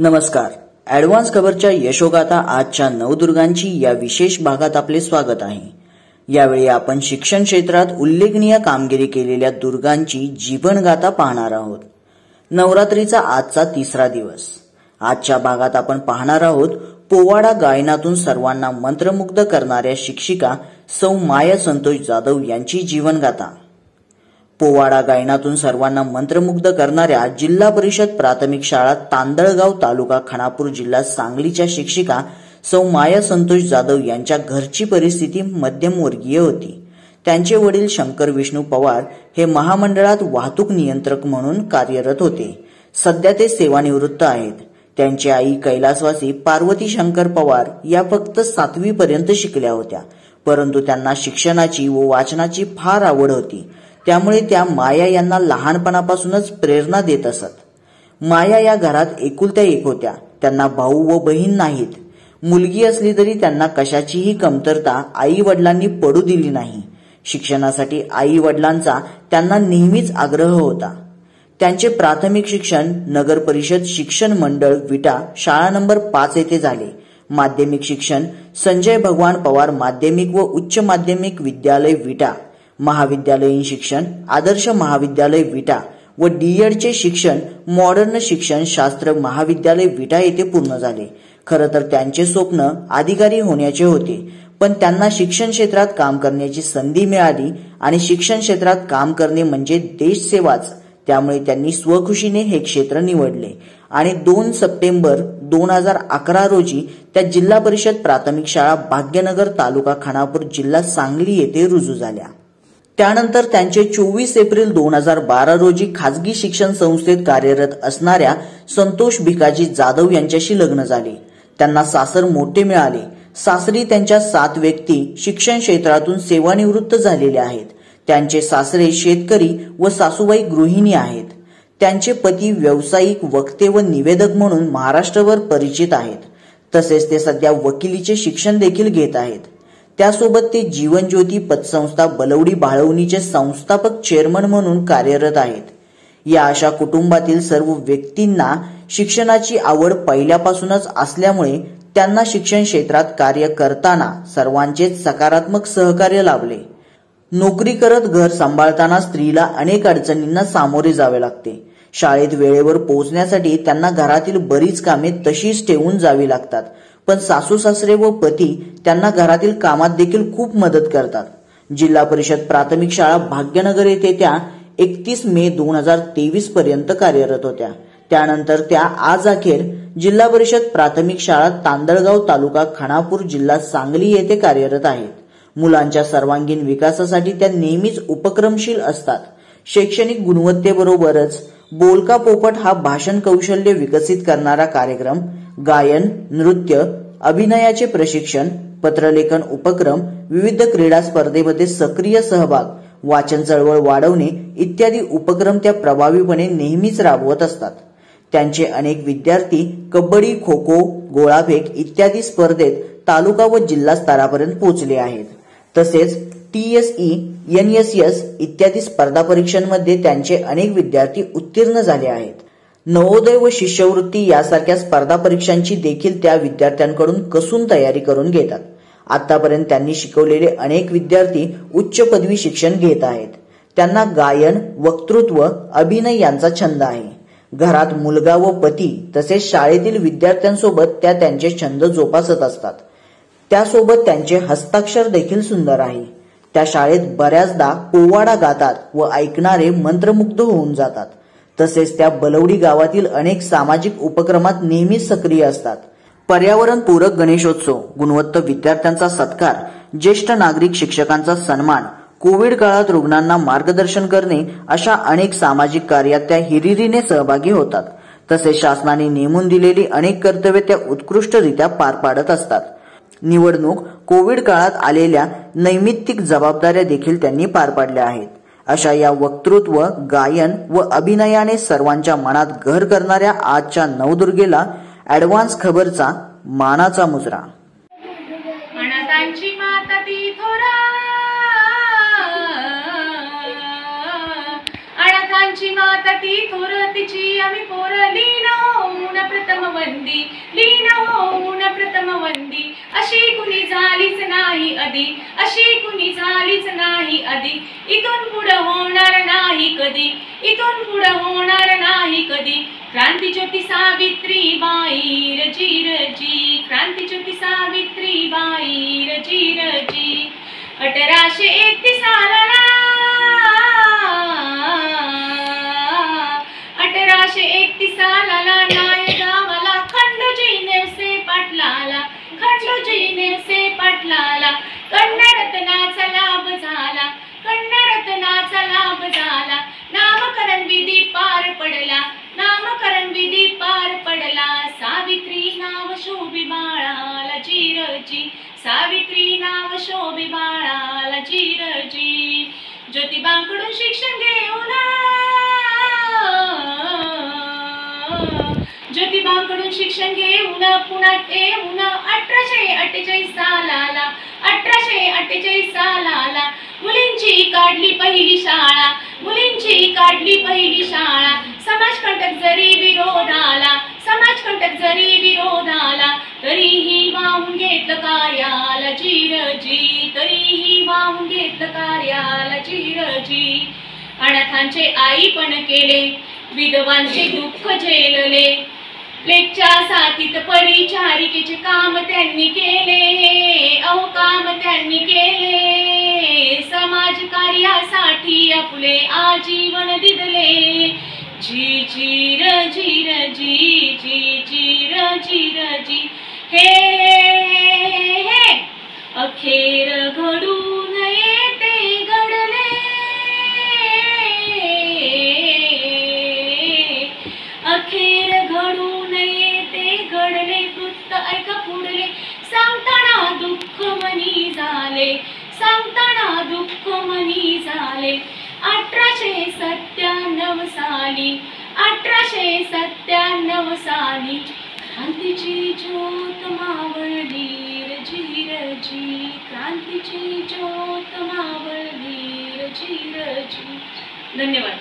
नमस्कार. ॲडव्हान्स खबरच्या यशोगाथा आजच्या नवदुर्गांची या विशेष भागात आपले स्वागत आहे. यावेळी आपण शिक्षण क्षेत्रात उल्लेखनीय कामगिरी केलेल्या दुर्गांची जीवनगाथा पाहणार आहोत. नवरात्रीचा आजचा तिसरा दिवस. आजच्या भागात आपण पाहणार आहोत पोवाडा गायनातून सर्वांना मंत्रमुग्ध करणाऱ्या शिक्षिका सौ माया संतोष जाधव यांची जीवनगाथा. पोवाडा गायनातून सर्वांना मंत्रमुग्ध करणाऱ्या जिल्हा परिषद प्राथमिक शाळा तांदळगाव तालुका खानापूर जिल्हा सांगलीच्या शिक्षिका सौ माया संतोष जाधव यांच्या घरची परिस्थिती मध्यमवर्गीय होती. त्यांचे वडील शंकर विष्णू पवार हे महामंडळात वाहतूक नियंत्रक म्हणून कार्यरत होते. सध्या ते सेवानिवृत्त आहेत. त्यांची आई कैलासवासी पार्वती शंकर पवार या फक्त 7वी पर्यंत शिकल्या होत्या, परंतु त्यांना शिक्षणाची व वाचनाची फार आवड होती. त्यामुळे त्या माया यांना लहानपणापासूनच प्रेरणा देत असत. माया या घरात एकुलत्या एक होत्या. त्यांना भाऊ व बहीण नाहीत. मुलगी असली तरी त्यांना कशाचीही कमतरता आई वडिलांनी पडू दिली नाही. शिक्षणासाठी आई वडिलांचा त्यांना नेहमीच आग्रह होता. त्यांचे प्राथमिक शिक्षण नगर परिषद शिक्षण मंडळ विटा शाळा नंबर 5 येथे झाले. माध्यमिक शिक्षण संजय भगवान पवार माध्यमिक व उच्च माध्यमिक विद्यालय विटा, महाविद्यालयीन शिक्षण आदर्श महाविद्यालय विटा व डीएडचे शिक्षण मॉडर्न शिक्षण शास्त्र महाविद्यालय विटा येथे पूर्ण झाले. खरं तर त्यांचे स्वप्न अधिकारी होण्याचे होते, पण त्यांना शिक्षण क्षेत्रात काम करण्याची संधी मिळाली आणि शिक्षण क्षेत्रात काम करणे म्हणजे देशसेवाच. त्यामुळे त्यांनी स्वखुशीने हे क्षेत्र निवडले आणि 2 सप्टेंबर 2011 रोजी त्या जिल्हा परिषद प्राथमिक शाळा भाग्यनगर तालुका खानापूर जिल्हा सांगली येथे रुजू झाल्या. त्यानंतर त्यांचे 24 एप्रिल 2012 रोजी खाजगी शिक्षण संस्थेत कार्यरत असणाऱ्या संतोष भिकाजी जाधव यांच्याशी लग्न झाले. त्यांना सासर मोठे मिळाले. सासरी त्यांच्या 7 व्यक्ती शिक्षण क्षेत्रातून सेवानिवृत्त झालेल्या आहेत. त्यांचे सासरे शेतकरी व सासूबाई गृहिणी आहेत. त्यांचे पती व्यावसायिक वक्ते व निवेदक म्हणून महाराष्ट्रभर परिचित आहेत. तसेच ते सध्या वकिलीचे शिक्षण देखील घेत आहेत. त्यासोबत ते जीवन ज्योती पतसंस्था बलवडी बाळवणीचे संस्थापक चेअरमन म्हणून कार्यरत आहेत. या अशा कुटुंबातील सर्व व्यक्तींना शिक्षणाची आवड पहिल्यापासूनच असल्यामुळे त्यांना शिक्षण क्षेत्रात कार्य करताना सर्वांचेच सकारात्मक सहकार्य लाभले. नोकरी करत घर सांभाळताना स्त्रीला अनेक अडचणींना सामोरे जावे लागते. शाळेत वेळेवर पोहोचण्यासाठी त्यांना घरातील बरीच कामे तशीच ठेवून जावी लागतात. पण सासू सासरे व पती त्यांना घरातील कामात देखील खूप मदत करतात. जिल्हा परिषद प्राथमिक शाळा भाग्यनगर येथे त्या 31 मे 2023 पर्यंत कार्यरत होत्या. त्यानंतर त्या आज अखेर जिल्हा परिषद प्राथमिक शाळा तांदळगाव तालुका खानापूर जिल्हा सांगली येथे कार्यरत आहेत. मुलांच्या सर्वांगीण विकासासाठी त्या नेहमीच उपक्रमशील असतात. शैक्षणिक गुणवत्तेबरोबरच बोलका पोपट हा भाषण कौशल्य विकसित करणारा कार्यक्रम, गायन, नृत्य, अभिनयाचे प्रशिक्षण, पत्रलेखन उपक्रम, विविध क्रीडा स्पर्धेमध्ये सक्रिय सहभाग, वाचन चळवळ वाढवणे इत्यादी उपक्रम त्या प्रभावीपणे नेहमीच राबवत असतात. त्यांचे अनेक विद्यार्थी कबड्डी, खो खो, गोळाफेक इत्यादी स्पर्धेत तालुका व जिल्हा स्तरापर्यंत पोहोचले आहेत. तसेच TSE, NSS इत्यादी स्पर्धा परीक्षांमध्ये त्यांचे अनेक विद्यार्थी उत्तीर्ण झाले आहेत. नवोदय व शिष्यवृत्ती यासारख्या स्पर्धा परीक्षांची देखील त्या विद्यार्थ्यांकडून कसून तयारी करून घेतात. आतापर्यंत त्यांनी शिकवलेले अनेक विद्यार्थी उच्च पदवी शिक्षण घेत आहेत. त्यांना गायन, वक्तृत्व, अभिनय यांचा छंद आहे. घरात मुलगा व पती तसेच शाळेतील विद्यार्थ्यांसोबत त्या त्यांचे छंद जोपासत असतात. त्यासोबत त्यांचे हस्ताक्षर देखील सुंदर आहे. त्या शाळेत बऱ्याचदा पोवाडा गातात व ऐकणारे मंत्रमुग्ध होऊन जातात. तसेच त्या बलवडी गावातील अनेक सामाजिक उपक्रमात नेहमीच सक्रिय असतात. पर्यावरण पूरक गणेशोत्सव, गुणवत्ता विद्यार्थ्यांचा सत्कार, ज्येष्ठ नागरिक शिक्षकांचा सन्मान, कोविड काळात रुग्णांना मार्गदर्शन करणे अशा अनेक सामाजिक कार्यात त्या हिरिरीने सहभागी होतात. तसेच शासनाने नेमून दिलेली अनेक कर्तव्ये त्या उत्कृष्टरित्या पार पाडत असतात. निवडणूक, कोविड काळात आलेल्या नैमित्तिक जबाबदाऱ्या देखील त्यांनी पार पाडल्या आहेत. अशा या वक्तृत्व, गायन व अभिनयाने सर्वांच्या मनात घर करणाऱ्या आजच्या नवदुर्गेला ॲडव्हान्स खबरचा मानाचा मुजरा. अनाथांची माता ती थोरा, अनाथांची थोरांची माता ती थोर तिची आम्ही पोर लीन होऊन प्रथम वंदी, लीन होऊन प्रथम वंदी. अशी कुणी झालीच नाही आधी, अशी कुणी झालीच नाही आधी. इथून पुढं होणार नाही कधी, इथून पुढं होणार नाही कधी. क्रांतिज्योती सावित्रीबाई रजी, क्रांतिज्योती सावित्रीबाई रजी. 1831 सालाला, 1831 सालाला नायगावाला खंडूजी नेवसे पाटलाला, खंडूजी नेवसे पाटलाला कन्यारत्नाचा लाभ झाला, कन्यारत्नाचा लाभ झाला. नामकरण विधी पार पडला, नामकरण विधी पार पडला. सावित्री नाव शोभी बाळाला जीरजी, सावित्री नाव शोभी बाळाला जीरजी. ज्योतिबांकडून शिक्षण घेऊन, ज्योतिबांकडून शिक्षण घेऊन पुण्यात येऊन 1848 सालाला, 1848 सालाला मुलींची काढली पहिली शाळा, मुलींची काढली पहिली शाळा. समाजकंटक जरी विरोधाला, समाजकंटक जरी विरोधाला तरीही वाहून घेतलं कार्याला जीरजी, तरीही वाहून घेतलं कार्याला जीरजी. अनाथांचे आई पण केले, विधवांचे दुःख झेलले, लेकच्या साथीत परिचारिकेचे काम त्यांनी केले, अहो काम त्यांनी केले. समाज कार्यासाठी आपले आजीवन दिले. जी जी रजी रजी, जी जी रजी रजी. हे हे अखेर घडून येते घडले, अखेर घडून येते घडले. वृत्त ऐका पुढले, सांगताना दुःख मनी झाले, सांगताना दुःख मनी झाले. 1897 साली, 1897 साली क्रांतीची ज्योत मावळली रजी, क्रांतीची ज्योत मावळली रजी. धन्यवाद.